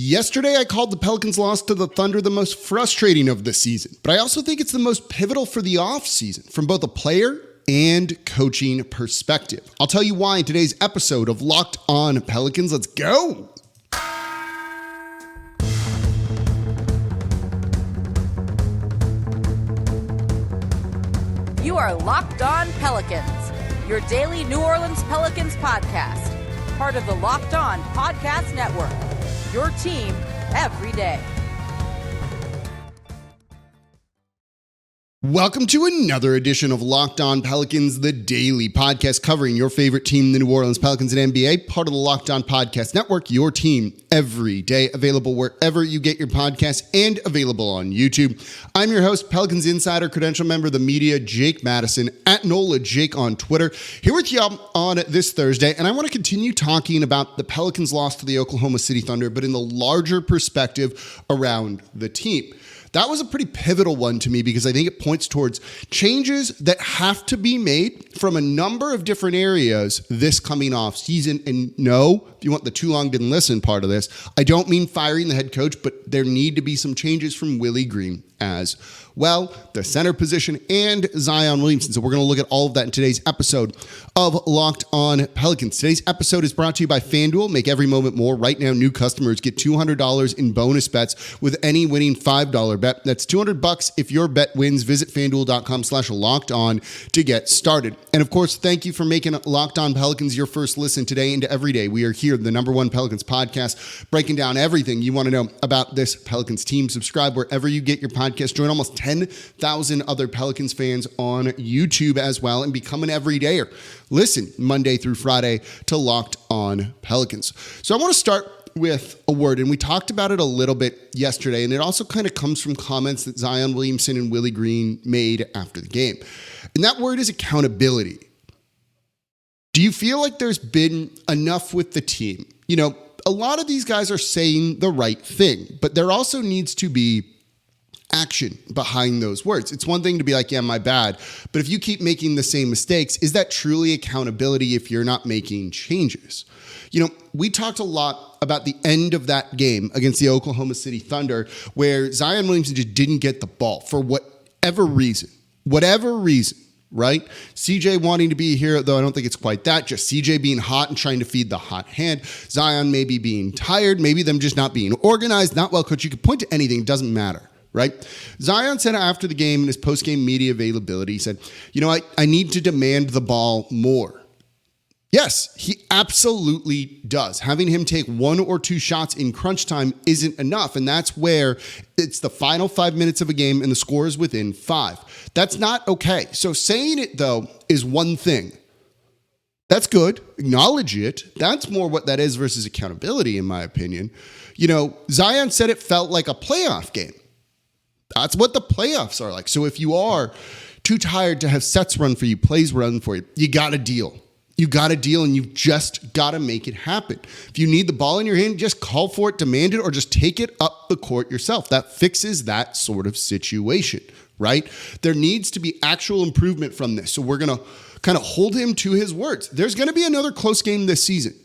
Yesterday, I called the Pelicans' loss to the Thunder the most frustrating of the season, but I also think it's the most pivotal for the offseason from both a player and coaching perspective. I'll tell you why in today's episode of Locked On Pelicans. Let's go. You are Locked On Pelicans, your daily New Orleans Pelicans podcast, part of the Locked On Podcast Network, your team every day. Welcome to another edition of Locked On Pelicans, the daily podcast covering your favorite team, the New Orleans Pelicans and NBA, part of the Locked On Podcast Network, your team every day, available wherever you get your podcasts and available on YouTube. I'm your host, Pelicans Insider, credential member of the media, Jake Madison, at NOLA Jake on Twitter, here with y'all on this Thursday. And I want to continue talking about the Pelicans' loss to the Oklahoma City Thunder, but in the larger perspective around the team. That was a pretty pivotal one to me because I think it points towards changes that have to be made from a number of different areas this coming off season. And no, if you want the too long didn't listen part of this, I don't mean firing the head coach, but there need to be some changes from Willie Green as well, the center position, and Zion Williamson. So we're going to look at all of that in today's episode of Locked On Pelicans. Today's episode is brought to you by FanDuel. Make every moment more. Right now, new customers get $200 in bonus bets with any winning $5 bet. That's $200 if your bet wins. Visit FanDuel.com/LockedOn to get started. And of course, thank you for making Locked On Pelicans your first listen today into every day. We are here, the number one Pelicans podcast, breaking down everything you want to know about this Pelicans team. Subscribe wherever you get your podcast. Join almost 10,000 other Pelicans fans on YouTube as well and become an everydayer. Listen Monday through Friday to Locked On Pelicans. So I want to start with a word, and we talked about it a little bit yesterday, and it also kind of comes from comments that Zion Williamson and Willie Green made after the game. And that word is accountability. Do you feel like there's been enough with the team? You know, a lot of these guys are saying the right thing, but there also needs to be action behind those words. It's one thing to be like, yeah, my bad. But if you keep making the same mistakes, is that truly accountability if you're not making changes? You know, we talked a lot about the end of that game against the Oklahoma City Thunder, where Zion Williamson just didn't get the ball for whatever reason, right? CJ wanting to be a hero, though I don't think it's quite that. Just CJ being hot and trying to feed the hot hand. Zion maybe being tired, maybe them just not being organized, not well coached. You could point to anything, it doesn't matter. Right? Zion said after the game in his post-game media availability, he said, you know, I need to demand the ball more. Yes, he absolutely does. Having him take one or two shots in crunch time isn't enough. And that's where it's the final 5 minutes of a game and the score is within 5. That's not okay. So saying it, though, is one thing. That's good. Acknowledge it. That's more what that is versus accountability, in my opinion. You know, Zion said it felt like a playoff game. That's what the playoffs are like. So if you are too tired to have sets run for you, plays run for you, you got to deal. You got to deal, and you've just got to make it happen. If you need the ball in your hand, just call for it, demand it, or just take it up the court yourself. That fixes that sort of situation, right? There needs to be actual improvement from this. So we're going to kind of hold him to his words. There's going to be another close game this season.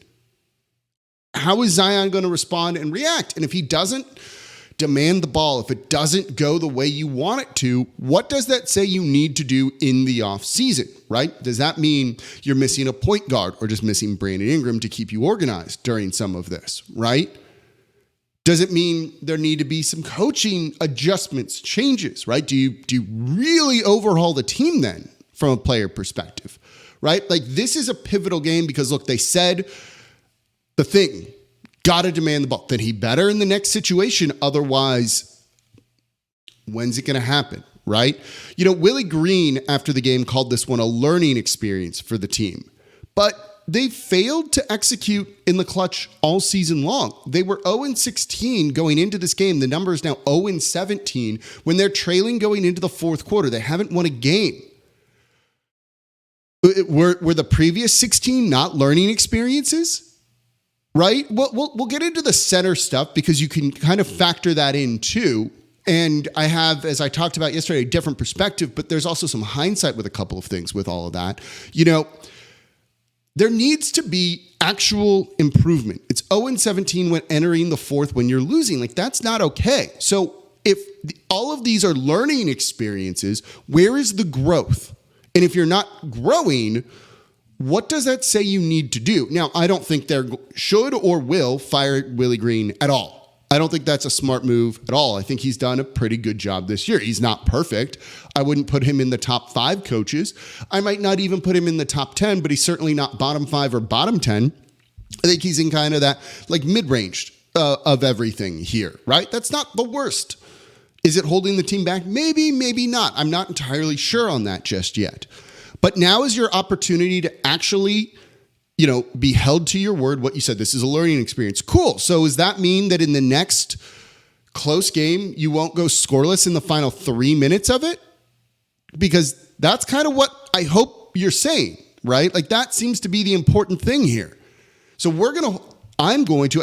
How is Zion going to respond and react? And if he doesn't demand the ball, if it doesn't go the way you want it to, what does that say you need to do in the offseason, right? Does that mean you're missing a point guard or just missing Brandon Ingram to keep you organized during some of this, right? Does it mean there need to be some coaching adjustments, changes, right? Do you really overhaul the team then from a player perspective, right? Like, this is a pivotal game because, look, they said the thing, got to demand the ball. Then he better in the next situation. Otherwise, when's it going to happen, right? You know, Willie Green, after the game, called this one a learning experience for the team. But they failed to execute in the clutch all season long. They were 0-16 going into this game. The number is now 0-17 when they're trailing going into the fourth quarter. They haven't won a game. Were the previous 16 not learning experiences? Right? We'll get into the center stuff because you can kind of factor that in too. And I have, as I talked about yesterday, a different perspective, but there's also some hindsight with a couple of things with all of that. You know, There needs to be actual improvement. It's 0-17 when entering the fourth when you're losing. Like, that's not okay. So if all of these are learning experiences, where is the growth? And if you're not growing, what does that say you need to do? Now, I don't think they should or will fire Willie Green at all. I don't think that's a smart move at all. I think he's done a pretty good job this year. He's not perfect. I wouldn't put him in the top 5 coaches. I might not even put him in the top 10, but he's certainly not bottom 5 or bottom 10. I think he's in kind of that like mid-range of everything here, right? That's not the worst. Is it holding the team back? Maybe, maybe not. I'm not entirely sure on that just yet. But now is your opportunity to actually, be held to your word, what you said. This is a learning experience. Cool. So does that mean that in the next close game, you won't go scoreless in the final 3 minutes of it? Because that's kind of what I hope you're saying, right? Like, that seems to be the important thing here. So I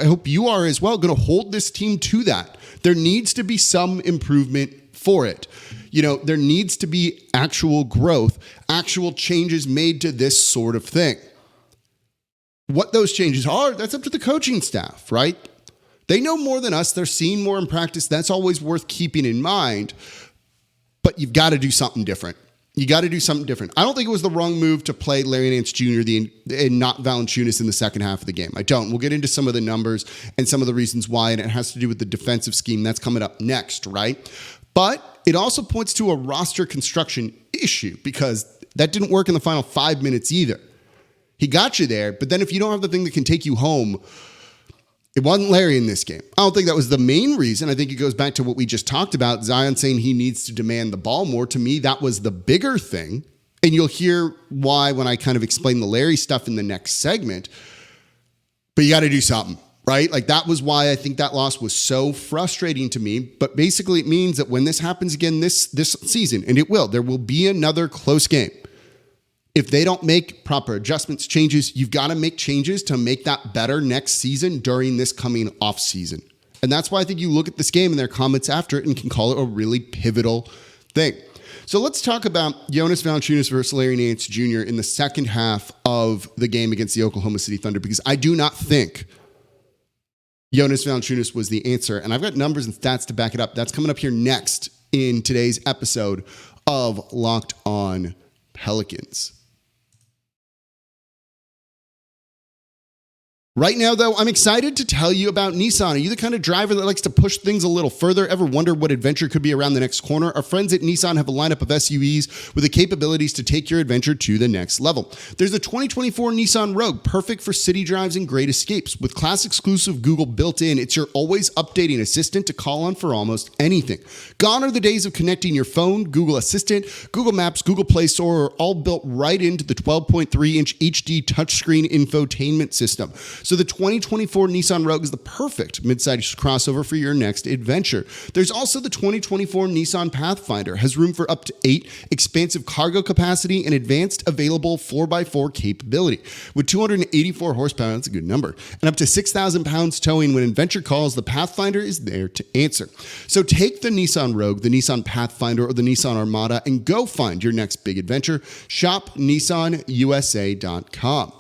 hope you are as well, going to hold this team to that. There needs to be some improvement for it. There needs to be actual growth, actual changes made to this sort of thing. What those changes are, that's up to the coaching staff, right? They know more than us. They're seeing more in practice. That's always worth keeping in mind. But you've got to do something different. You got to do something different. I don't think it was the wrong move to play Larry Nance Jr. and not Valanciunas in the second half of the game. I don't. We'll get into some of the numbers and some of the reasons why, and it has to do with the defensive scheme. That's coming up next, right? But it also points to a roster construction issue because that didn't work in the final 5 minutes either. He got you there, but then if you don't have the thing that can take you home, it wasn't Larry in this game. I don't think that was the main reason. I think it goes back to what we just talked about. Zion saying he needs to demand the ball more. To me, that was the bigger thing. And you'll hear why when I kind of explain the Larry stuff in the next segment. But you got to do something, right? Like, that was why I think that loss was so frustrating to me. But basically, it means that when this happens again this season, and it will, there will be another close game. If they don't make proper adjustments, changes, you've got to make changes to make that better next season during this coming off season. And that's why I think you look at this game and their comments after it and can call it a really pivotal thing. So let's talk about Jonas Valanciunas versus Larry Nance Jr. in the second half of the game against the Oklahoma City Thunder, because I do not think Jonas Valanciunas was the answer. And I've got numbers and stats to back it up. That's coming up here next in today's episode of Locked On Pelicans. Right now, though, I'm excited to tell you about Nissan. Are you the kind of driver that likes to push things a little further? Ever wonder what adventure could be around the next corner? Our friends at Nissan have a lineup of SUVs with the capabilities to take your adventure to the next level. There's the 2024 Nissan Rogue, perfect for city drives and great escapes. With class-exclusive Google built in, it's your always updating assistant to call on for almost anything. Gone are the days of connecting your phone, Google Assistant, Google Maps, Google Play Store are all built right into the 12.3-inch HD touchscreen infotainment system. So the 2024 Nissan Rogue is the perfect midsize crossover for your next adventure. There's also the 2024 Nissan Pathfinder, has room for up to 8, expansive cargo capacity, and advanced available 4x4 capability. With 284 horsepower, that's a good number, and up to 6,000 pounds towing when adventure calls, the Pathfinder is there to answer. So take the Nissan Rogue, the Nissan Pathfinder, or the Nissan Armada and go find your next big adventure. Shop nissanusa.com.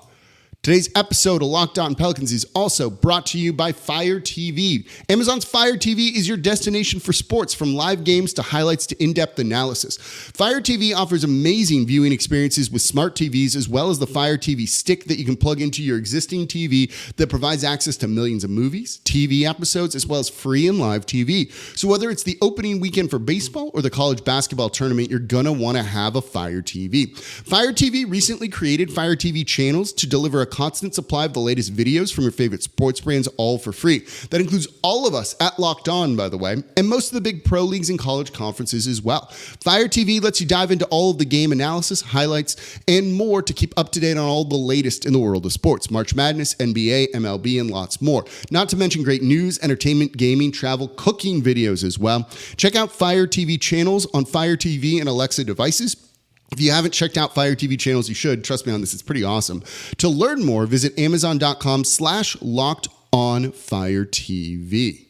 Today's episode of Locked On Pelicans is also brought to you by Fire TV. Amazon's Fire TV is your destination for sports, from live games to highlights to in-depth analysis. Fire TV offers amazing viewing experiences with smart TVs, as well as the Fire TV stick that you can plug into your existing TV that provides access to millions of movies, TV episodes, as well as free and live TV. So whether it's the opening weekend for baseball or the college basketball tournament, you're going to want to have a Fire TV. Fire TV recently created Fire TV channels to deliver a constant supply of the latest videos from your favorite sports brands, all for free. That includes all of us at Locked On, by the way, and most of the big pro leagues and college conferences as well. Fire TV lets you dive into all of the game analysis, highlights, and more to keep up to date on all the latest in the world of sports. March Madness, NBA, MLB, and lots more. Not to mention great news, entertainment, gaming, travel, cooking videos as well. Check out Fire TV channels on Fire TV and Alexa devices. If you haven't checked out Fire TV channels, you should. Trust me on this, it's pretty awesome. To learn more, visit amazon.com/lockedonfiretv.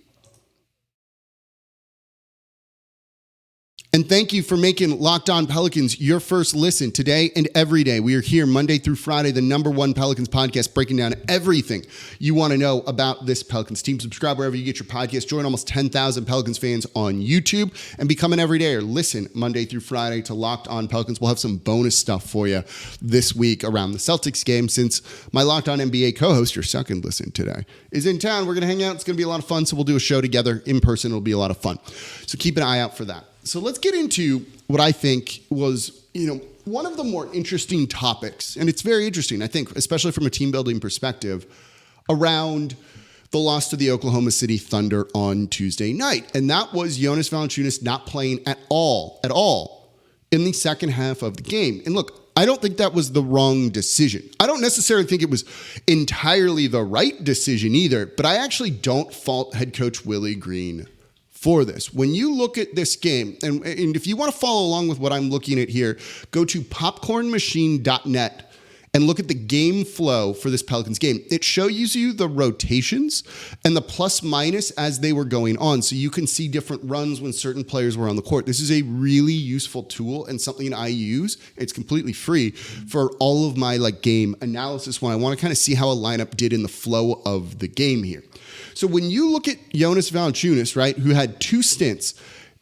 And thank you for making Locked On Pelicans your first listen today and every day. We are here Monday through Friday, the #1 Pelicans podcast, breaking down everything you want to know about this Pelicans team. Subscribe wherever you get your podcast. Join almost 10,000 Pelicans fans on YouTube and become an everydayer. Listen Monday through Friday to Locked On Pelicans. We'll have some bonus stuff for you this week around the Celtics game, since my Locked On NBA co-host, your second listen today, is in town. We're going to hang out. It's going to be a lot of fun. So we'll do a show together in person. It'll be a lot of fun. So keep an eye out for that. So let's get into what I think was, one of the more interesting topics. And it's very interesting, I think, especially from a team building perspective, around the loss to the Oklahoma City Thunder on Tuesday night. And that was Jonas Valanciunas not playing at all in the second half of the game. And look, I don't think that was the wrong decision. I don't necessarily think it was entirely the right decision either, but I actually don't fault head coach Willie Green for this. When you look at this game, and if you want to follow along with what I'm looking at here, go to popcornmachine.net and look at the game flow for this Pelicans game. It shows you the rotations and the plus minus as they were going on, so you can see different runs when certain players were on the court. This is a really useful tool and something I use. It's completely free for all of my game analysis when I want to kind of see how a lineup did in the flow of the game here. So when you look at Jonas Valanciunas, right, who had 2 stints,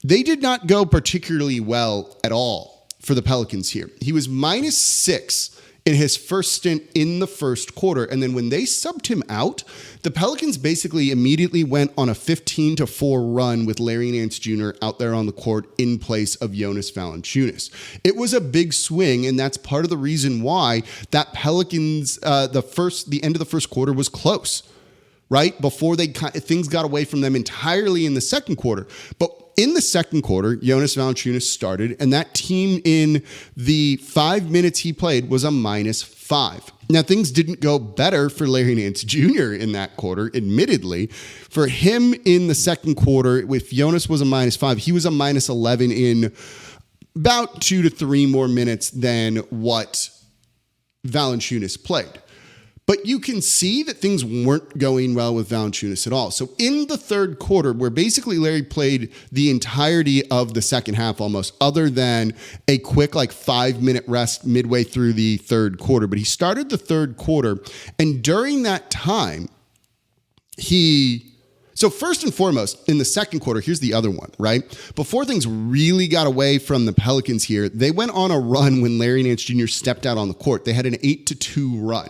they did not go particularly well at all for the Pelicans here. He was -6 in his first stint in the first quarter. And then when they subbed him out, the Pelicans basically immediately went on a 15-4 run with Larry Nance Jr. out there on the court in place of Jonas Valanciunas. It was a big swing, and that's part of the reason why that Pelicans, the end of the first quarter was close, right? Before things got away from them entirely in the second quarter. But in the second quarter, Jonas Valanciunas started, and that team in the 5 minutes he played was a -5. Now, things didn't go better for Larry Nance Jr. in that quarter, admittedly. For him in the second quarter, if Jonas was a -5, he was a -11 in about 2 to 3 more minutes than what Valanciunas played. But you can see that things weren't going well with Valanciunas at all. So in the third quarter, where basically Larry played the entirety of the second half almost, other than a quick 5-minute rest midway through the third quarter. But he started the third quarter, and during that time, So first and foremost, in the second quarter, here's the other one, right? Before things really got away from the Pelicans here, they went on a run when Larry Nance Jr. stepped out on the court. They had an 8-2 run.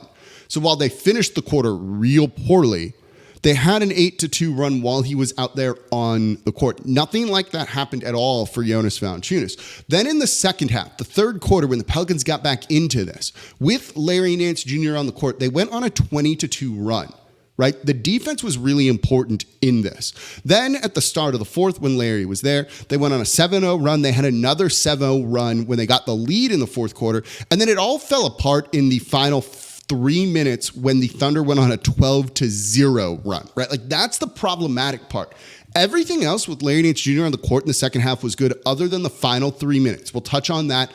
So while they finished the quarter real poorly, they had an 8-2 run while he was out there on the court. Nothing like that happened at all for Jonas Valanciunas. Then in the second half, the third quarter, when the Pelicans got back into this, with Larry Nance Jr. on the court, they went on a 20-2 run. Right? The defense was really important in this. Then at the start of the fourth, when Larry was there, they went on a 7-0 run. They had another 7-0 run when they got the lead in the fourth quarter. And then it all fell apart in the final 3 minutes when the Thunder went on a 12-0 run, right? That's the problematic part. Everything else with Larry Nance Jr. on the court in the second half was good, other than the final 3 minutes. We'll touch on that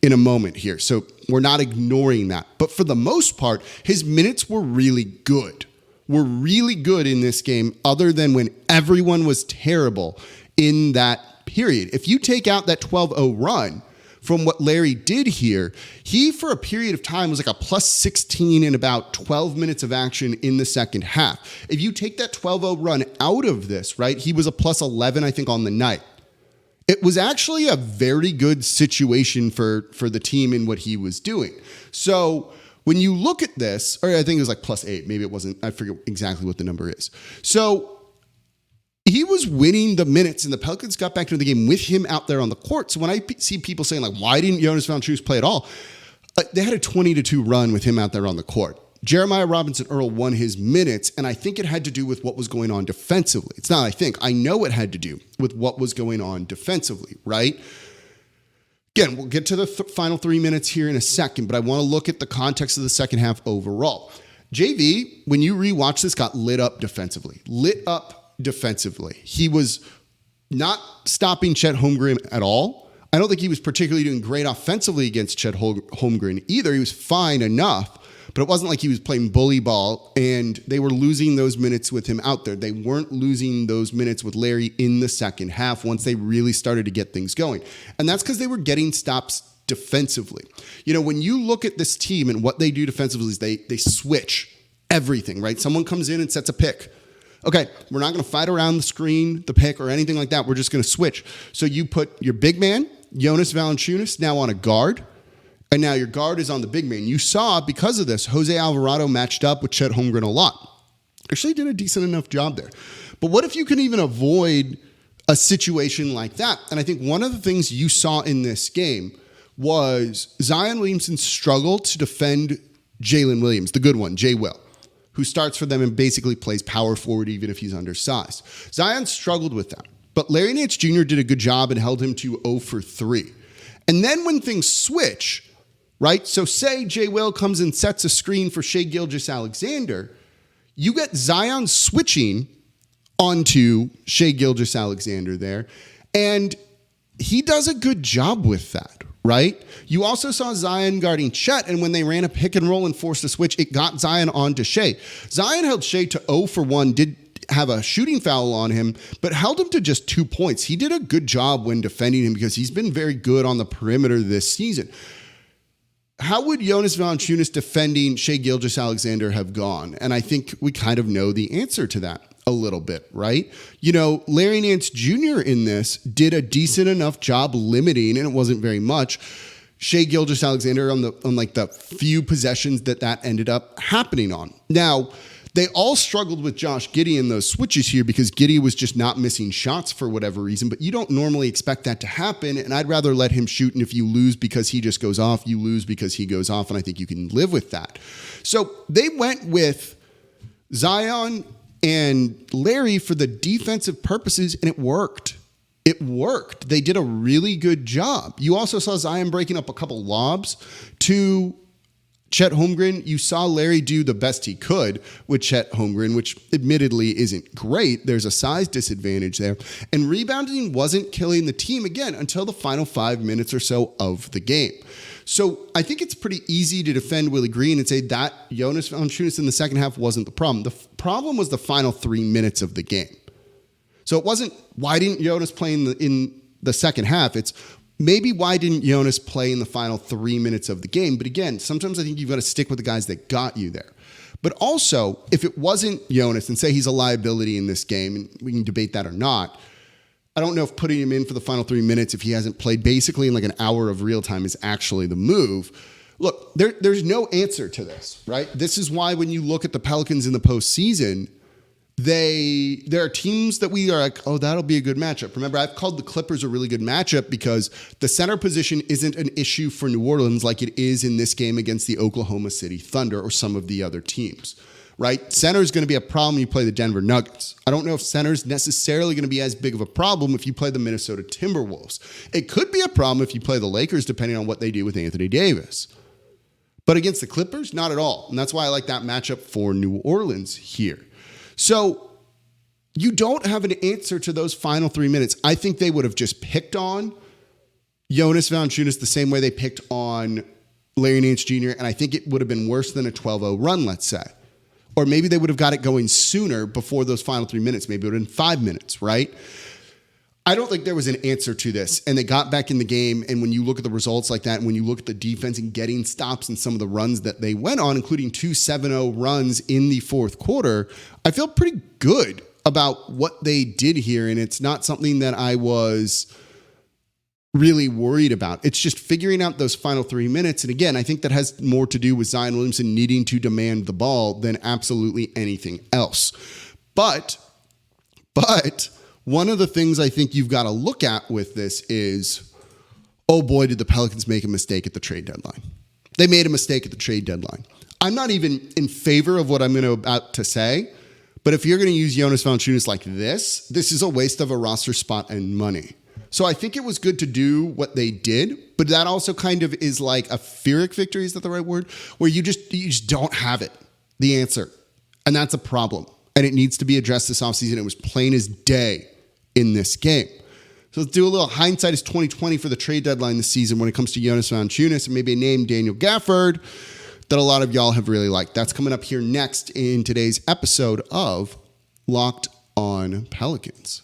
in a moment here. So we're not ignoring that. But for the most part, his minutes were really good. In this game, other than when everyone was terrible in that period. If you take out that 12-0 run from what Larry did here, he, for a period of time, was a +16 in about 12 minutes of action in the second half. If you take that 12-0 run out of this, right, he was a +11, I think, on the night. It was actually a very good situation for the team in what he was doing. So when you look at this, or I think it was +8, maybe it wasn't, I forget exactly what the number is. So he was winning the minutes, and the Pelicans got back into the game with him out there on the court. So when I see people saying, why didn't Jonas Valanciunas play at all? They had a 20-2 run with him out there on the court. Jeremiah Robinson-Earl won his minutes, and I think it had to do with what was going on defensively. It's not I think. I know it had to do with what was going on defensively, right? Again, we'll get to the final 3 minutes here in a second, but I want to look at the context of the second half overall. JV, when you rewatch this, got lit up defensively. He was not stopping Chet Holmgren at all. I don't think he was particularly doing great offensively against Chet Holmgren either. He was fine enough. but it wasn't like he was playing bully ball and they were losing those minutes with him out there. They weren't losing those minutes with Larry in the second half once they really started to get things going. And that's because they were getting stops defensively. When you look at this team and what they do defensively is they switch everything, right? Someone comes in and sets a pick. Okay, we're not going to fight around the screen, the pick, or anything like that. We're just going to switch. So you put your big man, Jonas Valanciunas, now on a guard, and now your guard is on the big man. You saw, because of this, Jose Alvarado matched up with Chet Holmgren a lot. Actually did a decent enough job there. But what if you can even avoid a situation like that? And I think one of the things you saw in this game was Zion Williamson struggled to defend Jalen Williams, the good one, J. Will, who starts for them and basically plays power forward even if he's undersized. Zion struggled with that. But Larry Nance Jr. did a good job and held him to 0 for 3. And then when things switch, right? So say J. Will comes and sets a screen for Shai Gilgeous-Alexander, you get Zion switching onto Shai Gilgeous-Alexander there, and he does a good job with that, right? You also saw Zion guarding Chet, and when they ran a pick and roll and forced a switch, it got Zion onto Shai. Zion held Shai to 0 for 1, did have a shooting foul on him, but held him to just 2 points. He did a good job when defending him because he's been very good on the perimeter this season. How would Jonas Valanciunas defending Shai Gilgeous-Alexander have gone? And I think we kind of know the answer to that a little bit, right? Larry Nance Jr. in this did a decent enough job limiting, and it wasn't very much, Shai Gilgeous-Alexander on the few possessions that ended up happening on. Now, they all struggled with Josh Giddey in those switches here because Giddey was just not missing shots for whatever reason, but you don't normally expect that to happen, and I'd rather let him shoot, and if you lose because he just goes off, you lose because he goes off, and I think you can live with that. So they went with Zion and Larry for the defensive purposes, and it worked. It worked. They did a really good job. You also saw Zion breaking up a couple lobs to Chet Holmgren. You saw Larry do the best he could with Chet Holmgren, which admittedly isn't great. There's a size disadvantage there. And rebounding wasn't killing the team again until the final 5 minutes or so of the game. So I think it's pretty easy to defend Willie Green and say that Jonas Valanciunas in the second half wasn't the problem. The problem was the final 3 minutes of the game. So it wasn't, why didn't Jonas play in the second half? It's maybe why didn't Jonas play in the final 3 minutes of the game? But again, sometimes I think you've got to stick with the guys that got you there. But also, if it wasn't Jonas, and say he's a liability in this game, and we can debate that or not, I don't know if putting him in for the final 3 minutes, if he hasn't played basically in like an hour of real time, is actually the move. Look, there's no answer to this, right? This is why when you look at the Pelicans in the postseason, there are teams that we are like, oh, that'll be a good matchup. Remember, I've called the Clippers a really good matchup because the center position isn't an issue for New Orleans like it is in this game against the Oklahoma City Thunder or some of the other teams, right? Center is going to be a problem when you play the Denver Nuggets. I don't know if center is necessarily going to be as big of a problem if you play the Minnesota Timberwolves. It could be a problem if you play the Lakers, depending on what they do with Anthony Davis. But against the Clippers, not at all. And that's why I like that matchup for New Orleans here. So you don't have an answer to those final 3 minutes. I think they would have just picked on Jonas Valanciunas the same way they picked on Larry Nance Jr., and I think it would have been worse than a 12-0 run, let's say. Or maybe they would have got it going sooner before those final 3 minutes. Maybe it would have been 5 minutes, right? I don't think there was an answer to this, and they got back in the game, and when you look at the results like that, and when you look at the defense and getting stops and some of the runs that they went on, including 2 7-0 runs in the fourth quarter, I feel pretty good about what they did here, and it's not something that I was really worried about. It's just figuring out those final 3 minutes, and again, I think that has more to do with Zion Williamson needing to demand the ball than absolutely anything else. But one of the things I think you've got to look at with this is, oh boy, did the Pelicans make a mistake at the trade deadline. They made a mistake at the trade deadline. I'm not even in favor of what I'm about to say, but if you're going to use Jonas Valanciunas like this is a waste of a roster spot and money. So I think it was good to do what they did, but that also kind of is like a Pyrrhic victory, is that the right word? Where you just don't have it, the answer. And that's a problem. And it needs to be addressed this offseason. It was plain as day in this game. So let's do a little hindsight is 2020 for the trade deadline this season when it comes to Jonas Valanciunas and maybe a name Daniel Gafford. that a lot of y'all have really liked. That's coming up here next in today's episode of Locked on Pelicans.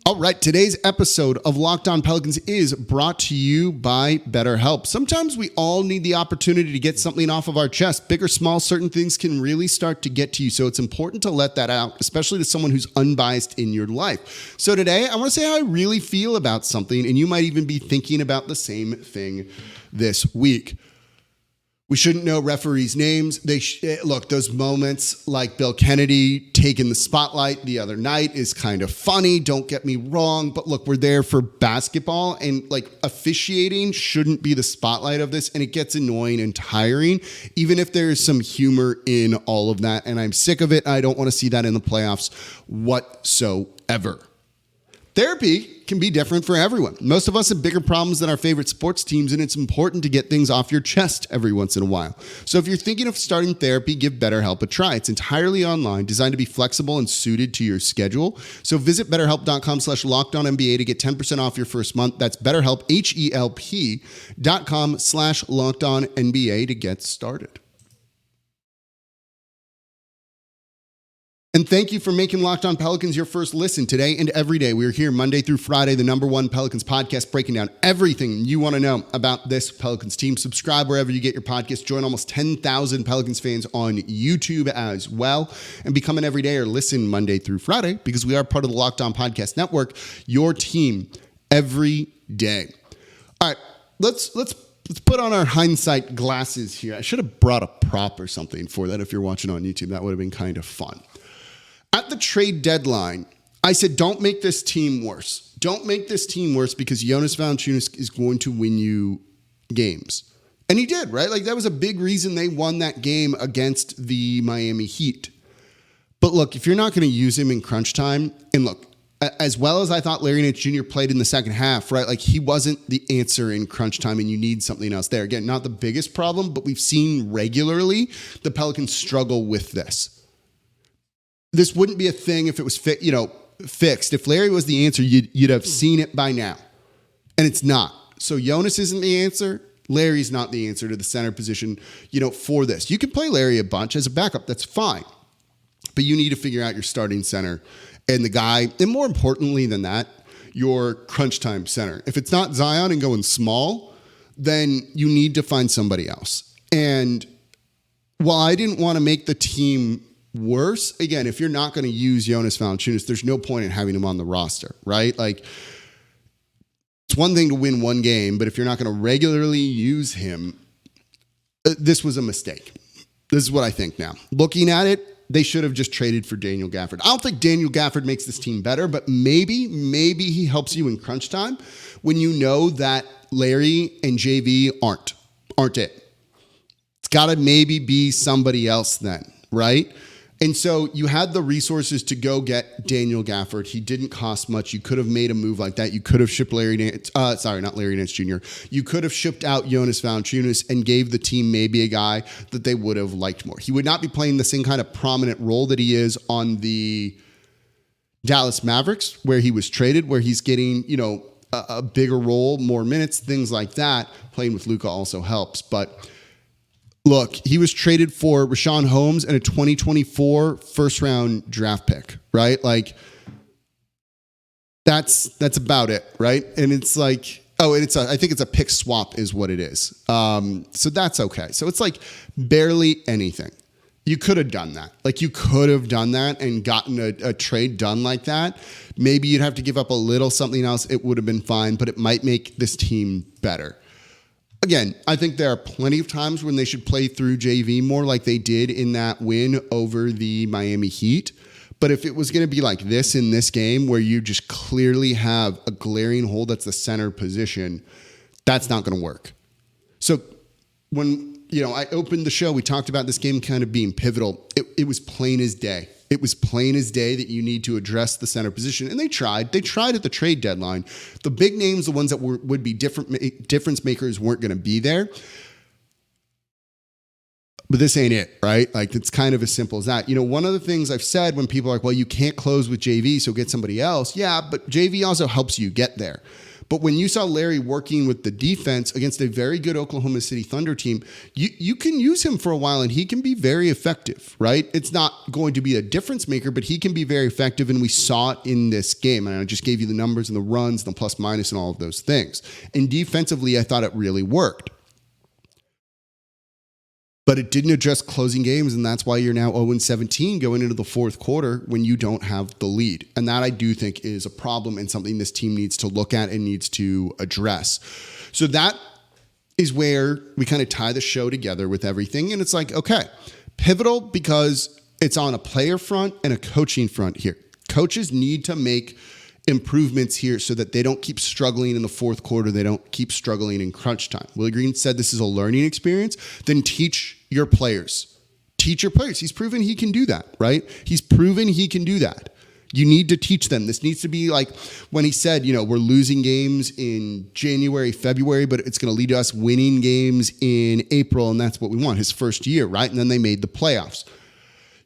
All right, today's episode of Locked on Pelicans is brought to you by BetterHelp. Sometimes we all need the opportunity to get something off of our chest. Big or small, certain things can really start to get to you. So it's important to let that out, especially to someone who's unbiased in your life. So today, I want to say how I really feel about something, and you might even be thinking about the same thing this week. We shouldn't know referees' names. Look, those moments like Bill Kennedy taking the spotlight the other night is kind of funny. Don't get me wrong. But look, we're there for basketball, and like officiating shouldn't be the spotlight of this. And it gets annoying and tiring, even if there's some humor in all of that. And I'm sick of it. I don't want to see that in the playoffs whatsoever. Therapy can be different for everyone. Most of us have bigger problems than our favorite sports teams, and it's important to get things off your chest every once in a while. So if you're thinking of starting therapy, give BetterHelp a try. It's entirely online, designed to be flexible and suited to your schedule. So visit BetterHelp.com/LockedOnNBA to get 10% off your first month. That's BetterHelp, HELP.com/LockedOnNBA to get started. And thank you for making Locked on Pelicans your first listen today and every day. We're here Monday through Friday, the #1 Pelicans podcast, breaking down everything you want to know about this Pelicans team. Subscribe wherever you get your podcast. Join almost 10,000 Pelicans fans on YouTube as well. And become an everyday or listen Monday through Friday, because we are part of the Locked on Podcast Network, your team every day. All right, let's put on our hindsight glasses here. I should have brought a prop or something for that if you're watching on YouTube. That would have been kind of fun. At the trade deadline, I said, don't make this team worse. Don't make this team worse, because Jonas Valanciunas is going to win you games. And he did, right? Like, that was a big reason they won that game against the Miami Heat. But look, if you're not going to use him in crunch time, and look, as well as I thought Larry Nance Jr. played in the second half, right? Like, he wasn't the answer in crunch time, and you need something else there. Again, not the biggest problem, but we've seen regularly the Pelicans struggle with this. This wouldn't be a thing if it was fixed. If Larry was the answer, you'd have seen it by now. And it's not. So Jonas isn't the answer. Larry's not the answer to the center position, for this. You can play Larry a bunch as a backup. That's fine. But you need to figure out your starting center and the guy, and more importantly than that, your crunch time center. If it's not Zion and going small, then you need to find somebody else. And while I didn't want to make the team worse, again, if you're not going to use Jonas Valanciunas, there's no point in having him on the roster, right? Like, it's one thing to win one game, but if you're not going to regularly use him, this was a mistake. This is what I think now. Looking at it, they should have just traded for Daniel Gafford. I don't think Daniel Gafford makes this team better, but maybe he helps you in crunch time when you know that Larry and JV aren't it. It's got to maybe be somebody else then, right? And so you had the resources to go get Daniel Gafford. He didn't cost much. You could have made a move like that. You could have shipped not Larry Nance Jr. You could have shipped out Jonas Valanciunas and gave the team maybe a guy that they would have liked more. He would not be playing the same kind of prominent role that he is on the Dallas Mavericks, where he was traded, where he's getting, a bigger role, more minutes, things like that. Playing with Luka also helps, but look, he was traded for Richaun Holmes and a 2024 first-round draft pick, right? Like, that's about it, right? And it's like, I think it's a pick swap is what it is. So that's okay. So it's like barely anything. You could have done that. Like, you could have done that and gotten a trade done like that. Maybe you'd have to give up a little something else. It would have been fine, but it might make this team better. Again, I think there are plenty of times when they should play through JV more, like they did in that win over the Miami Heat. But if it was going to be like this in this game, where you just clearly have a glaring hole that's the center position, that's not going to work. So when I opened the show, we talked about this game kind of being pivotal. It was plain as day. It was plain as day that you need to address the center position. And they tried. They tried at the trade deadline. The big names, the ones that would be difference makers, weren't going to be there. But this ain't it, right? Like, it's kind of as simple as that. One of the things I've said when people are like, well, you can't close with JV, so get somebody else. Yeah, but JV also helps you get there. But when you saw Larry working with the defense against a very good Oklahoma City Thunder team, you can use him for a while and he can be very effective, right? It's not going to be a difference maker, but he can be very effective. And we saw it in this game. And I just gave you the numbers and the runs, the plus minus and all of those things. And defensively, I thought it really worked. But it didn't address closing games, and that's why you're now 0-17 going into the fourth quarter when you don't have the lead. And that I do think is a problem and something this team needs to look at and needs to address. So that is where we kind of tie the show together with everything. And it's like, okay, pivotal because it's on a player front and a coaching front here. Coaches need to make improvements here so that they don't keep struggling in the fourth quarter. They don't keep struggling in crunch time. Willie Green said this is a learning experience. Then teach your players. Teach your players. He's proven he can do that, right? He's proven he can do that. You need to teach them. This needs to be like when he said, we're losing games in January, February, but it's going to lead to us winning games in April, and that's what we want. His first year, right? And then they made the playoffs.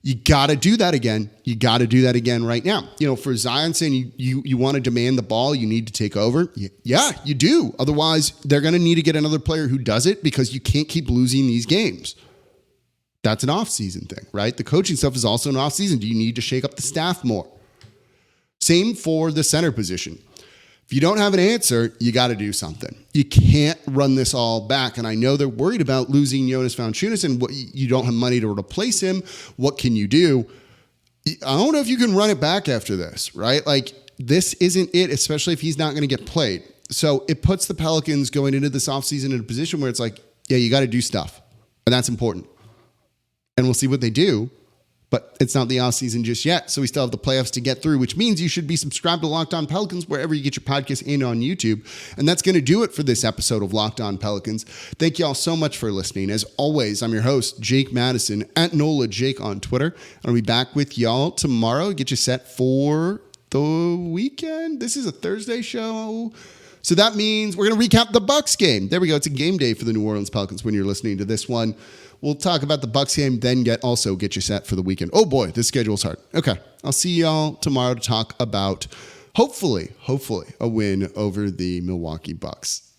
You got to do that again. You got to do that again right now. For Zion saying you want to demand the ball, you need to take over. Yeah, you do. Otherwise, they're going to need to get another player who does it because you can't keep losing these games. That's an off-season thing, right? The coaching stuff is also an off-season. Do you need to shake up the staff more? Same for the center position. If you don't have an answer, you got to do something. You can't run this all back. And I know they're worried about losing Jonas Valanciunas and you don't have money to replace him. What can you do? I don't know if you can run it back after this, right? Like, this isn't it, especially if he's not going to get played. So it puts the Pelicans going into this offseason in a position where it's like, yeah, you got to do stuff. And that's important. And we'll see what they do. But it's not the offseason just yet. So we still have the playoffs to get through, which means you should be subscribed to Locked On Pelicans wherever you get your podcast and on YouTube. And that's going to do it for this episode of Locked On Pelicans. Thank you all so much for listening. As always, I'm your host, Jake Madison, at NOLA Jake on Twitter. I'll be back with y'all tomorrow. Get you set for the weekend. This is a Thursday show. So that means we're going to recap the Bucks game. There we go. It's a game day for the New Orleans Pelicans when you're listening to this one. We'll talk about the Bucks game, then get you set for the weekend. Oh boy, this schedule's hard. Okay, I'll see y'all tomorrow to talk about hopefully a win over the Milwaukee Bucks.